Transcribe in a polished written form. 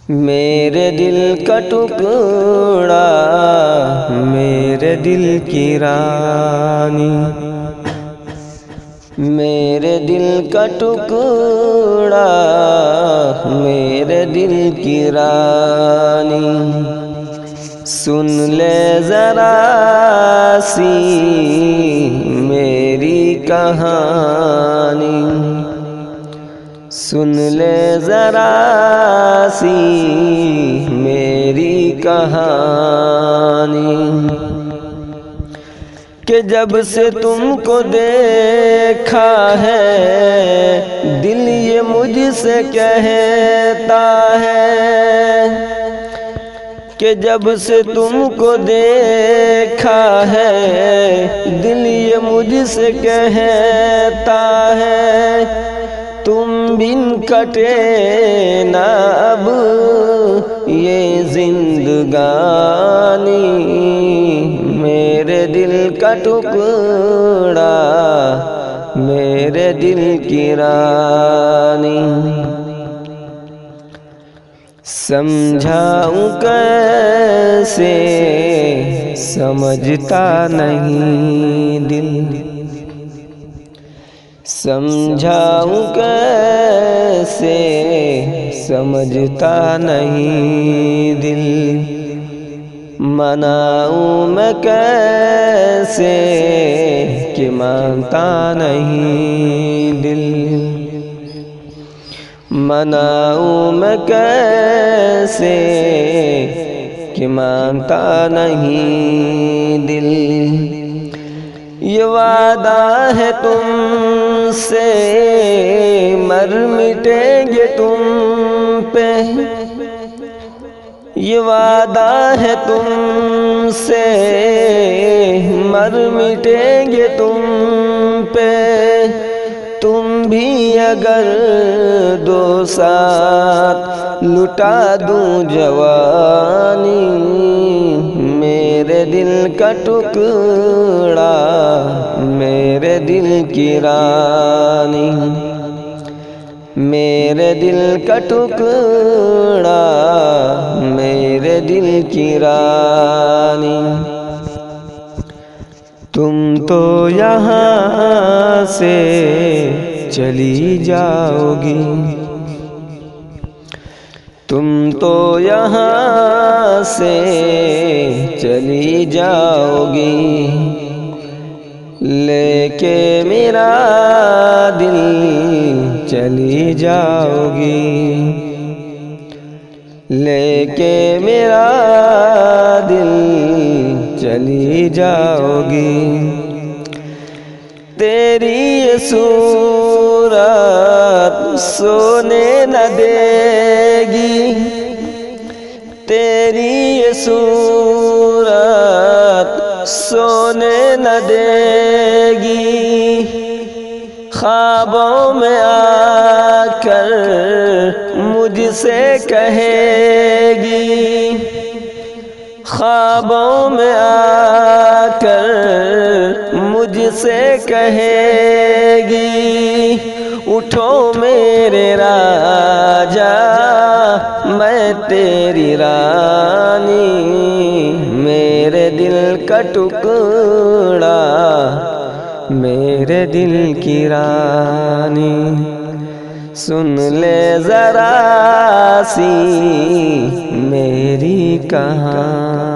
میرے دل کا ٹکڑا میرے دل کی رانی، میرے دل کا ٹکڑا میرے دل کی رانی، سن لے ذرا سی میری کہانی، سن لے ذرا سی میری کہانی، کہ جب سے تم کو دیکھا ہے دل یہ مجھ سے کہتا ہے، کہ جب سے تم کو دیکھا ہے دل یہ مجھ سے کہتا ہے، تم بن کٹے نہ اب یہ زندگانی، میرے دل کا ٹکڑا میرے دل کی رانی، سمجھاؤں کیسے سمجھتا نہیں دل، سمجھاؤں کیسے سمجھتا نہیں دل، مناؤں میں کیسے کہ مانتا نہیں دل، مناؤں میں کیسے کہ مانتا نہیں دل، یہ وعدہ ہے تم سے مر مٹیں گے تم پہ، یہ وعدہ ہے تم سے مر مٹیں گے تم پہ، تم بھی اگر دو ساتھ لٹا دوں جوانی، میرے دل کا ٹکڑا میرے دل کی رانی، میرے دل کا ٹکڑا میرے دل کی رانی، تم تو یہاں سے چلی جاؤ گی، تم تو یہاں سے چلی جاؤ گی، لے کے میرا دل چلی جاؤ گی، لے کے میرا دل چلی جاؤ گی، تیری یہ صورت سونے نہ دے گی، تیری یہ صورت سونے نہ دے گی، خوابوں میں آ کر مجھ سے کہے گی، خوابوں میں آ کر مجھ سے کہے گی، اٹھو میرے راجا میں تیری رانی، میرے دل کا ٹکڑا میرے دل کی رانی، سن لے ذرا سی میری کہانی۔